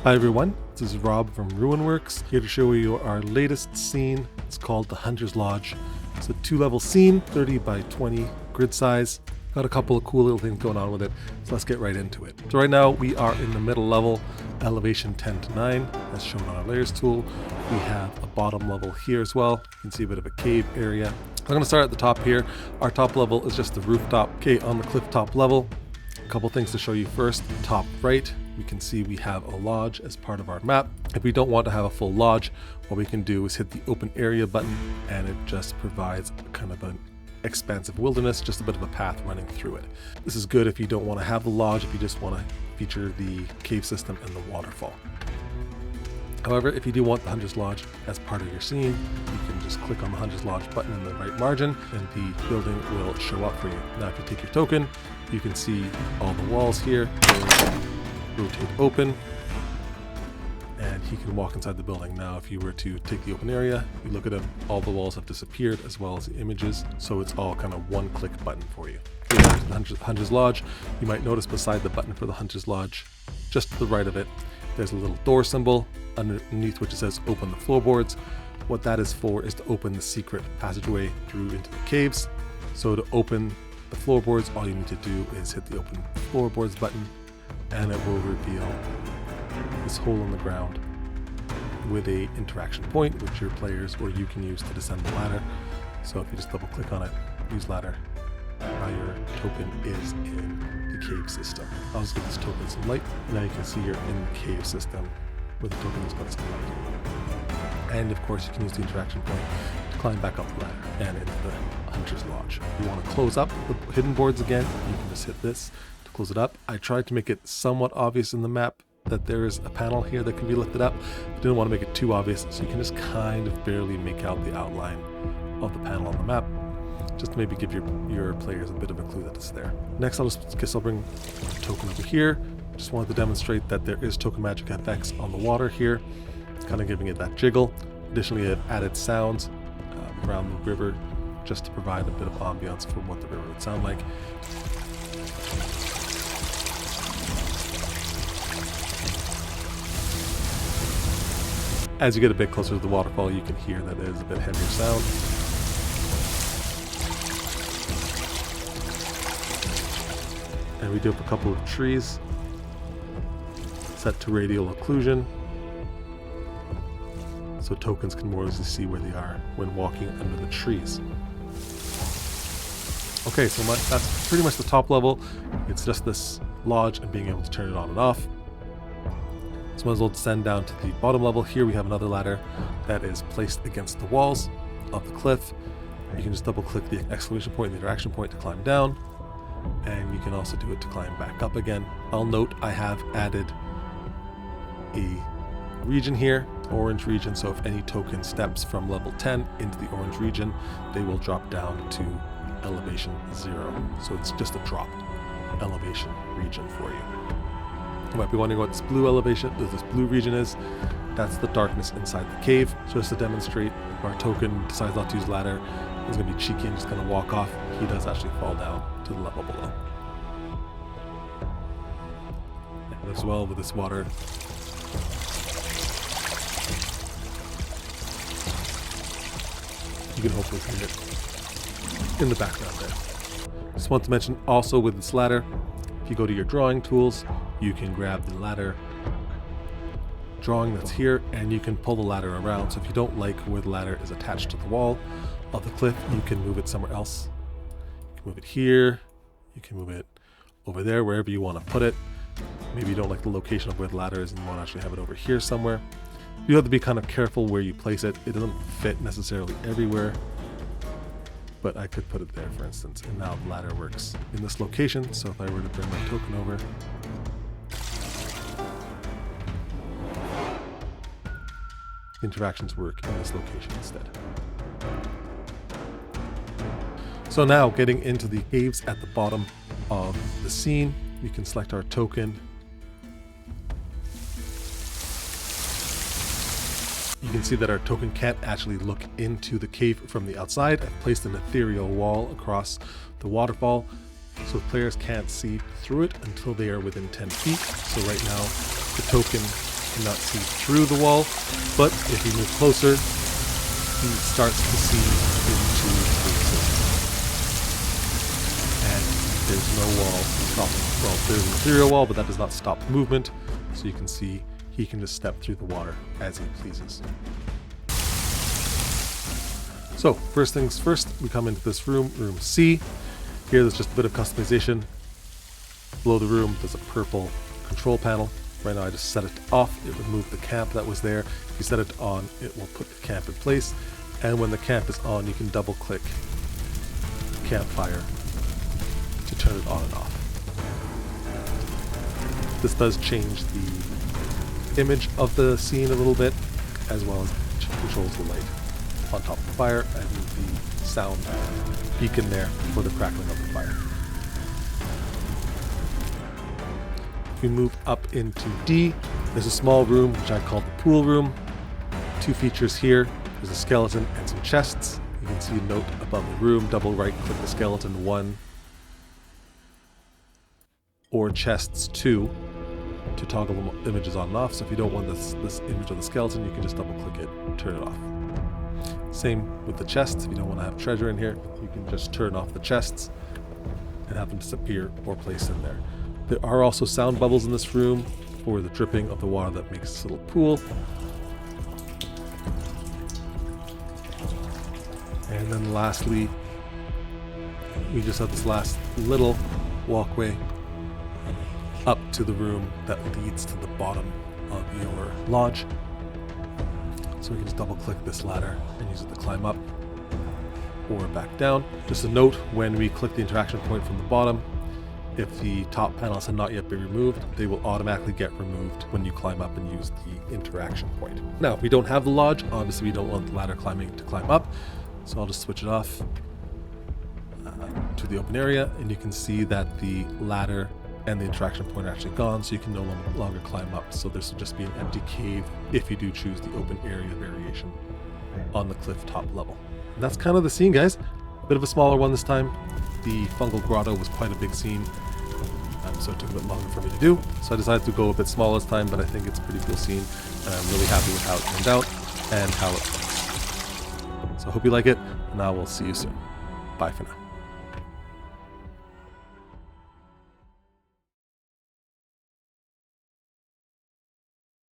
Hi everyone, this is Rob from RuinWorks, here to show you our latest scene. It's called the Hunter's Lodge. It's a 2-level scene, 30 by 20 grid size. Got a couple of cool little things going on with it, so let's get right into it. So right now we are in the middle level, elevation 10 to 9, as shown on our layers tool. We have a bottom level here as well. You can see a bit of a cave area. I'm going to start at the top here. Our top level is just the rooftop. Okay, on the cliff top level, a couple things to show you first. Top right, we can see we have a lodge as part of our map. If we don't want to have a full lodge, what we can do is hit the open area button, and it just provides kind of an expansive wilderness, just a bit of a path running through it. This is good if you don't want to have the lodge, if you just want to feature the cave system and the waterfall. However, if you do want the Hunter's Lodge as part of your scene, you can just click on the Hunter's Lodge button in the right margin and the building will show up for you. Now if you take your token, you can see all the walls here. Rotate open, and he can walk inside the building. Now if you were to take the open area, you look at him, all the walls have disappeared as well as the images, so it's all kind of one click button for you. Back to the Hunter's Lodge, you might notice beside the button for the Hunter's Lodge, just to the right of it, there's a little door symbol underneath which it says open the floorboards. What that is for is to open the secret passageway through into the caves. So to open the floorboards, all you need to do is hit the open floorboards button, and it will reveal this hole in the ground with a interaction point which your players or you can use to descend the ladder. So if you just double click on it, use ladder, now your token is in the cave system. I'll just give this token some light. Now you can see you're in the cave system where the token has got some light. And of course you can use the interaction point to climb back up the ladder and into the Hunter's Lodge. If you want to close up the hidden boards again, you can just hit this to close it up. I tried to make it somewhat obvious in the map that there is a panel here that can be lifted up. I didn't want to make it too obvious, so you can just kind of barely make out the outline of the panel on the map, just to maybe give your players a bit of a clue that it's there. Next, I'll bring a token over here. Just wanted to demonstrate that there is token magic effects on the water here. It's kind of giving it that jiggle. Additionally, I've added sounds around the river just to provide a bit of ambiance for what the river would sound like. As you get a bit closer to the waterfall, you can hear that it is a bit heavier sound. And we do have a couple of trees set to radial occlusion, so tokens can more easily see where they are when walking under the trees. Okay, so that's pretty much the top level. It's just this lodge and being able to turn it on and off. So might as well descend down to the bottom level. Here we have another ladder that is placed against the walls of the cliff. You can just double click the exclamation point and the interaction point to climb down, and you can also do it to climb back up again. I'll note I have added a region here, orange region, so if any token steps from level 10 into the orange region, they will drop down to elevation 0. So it's just a drop elevation region for you. You might be wondering what this blue region is. That's the darkness inside the cave. So just to demonstrate, if our token decides not to use ladder, he's going to be cheeky and just going to walk off. He does actually fall down to the level below. And as well with this water, you can hopefully hear it in the background there. Just want to mention also with this ladder, if you go to your drawing tools, you can grab the ladder drawing that's here and you can pull the ladder around. So if you don't like where the ladder is attached to the wall of the cliff, you can move it somewhere else. You can move it here, you can move it over there, wherever you want to put it. Maybe you don't like the location of where the ladder is and you want to actually have it over here somewhere. You have to be kind of careful where you place it. It doesn't fit necessarily everywhere, but I could put it there, for instance, and now the ladder works in this location. So if I were to bring my token over, interactions work in this location instead. So now getting into the caves at the bottom of the scene, we can select our token. You can see that our token can't actually look into the cave from the outside. I've placed an ethereal wall across the waterfall, so players can't see through it until they are within 10 feet. So right now, the token cannot see through the wall, but if you move closer, he starts to see into the system. And there's no wall stopping. Well, there's a material wall, but that does not stop movement. So you can see he can just step through the water as he pleases. So first things first, we come into this room, room C. Here there's just a bit of customization. Below the room, there's a purple control panel. Right now I just set it off. It removed the camp that was there. If you set it on, it will put the camp in place. And when the camp is on, you can double click campfire to turn it on and off. This does change the image of the scene a little bit, as well as controls the light on top of the fire and the sound beacon there for the crackling of the fire. If we move up into D, there's a small room which I call the pool room. Two features here. There's a skeleton and some chests. You can see a note above the room. Double right click the skeleton 1 or chests 2 to toggle the images on and off. So if you don't want this image of the skeleton, you can just double click it and turn it off. Same with the chests. If you don't want to have treasure in here, you can just turn off the chests and have them disappear or place in there. There are also sound bubbles in this room for the dripping of the water that makes this little pool. And then lastly, we just have this last little walkway up to the room that leads to the bottom of your lodge. So we can just double click this ladder and use it to climb up or back down. Just a note, when we click the interaction point from the bottom, if the top panels have not yet been removed, they will automatically get removed when you climb up and use the interaction point. Now, if we don't have the lodge, obviously we don't want the ladder climbing to climb up, so I'll just switch it off to the open area, and you can see that the ladder and the interaction point are actually gone, so you can no longer climb up. So this will just be an empty cave if you do choose the open area variation on the cliff top level. And that's kind of the scene, guys. A bit of a smaller one this time. The fungal grotto was quite a big scene, so it took a bit longer for me to do. So I decided to go a bit smaller this time, but I think it's a pretty cool scene, and I'm really happy with how it turned out and how it looks. So I hope you like it, and I will see you soon. Bye for now.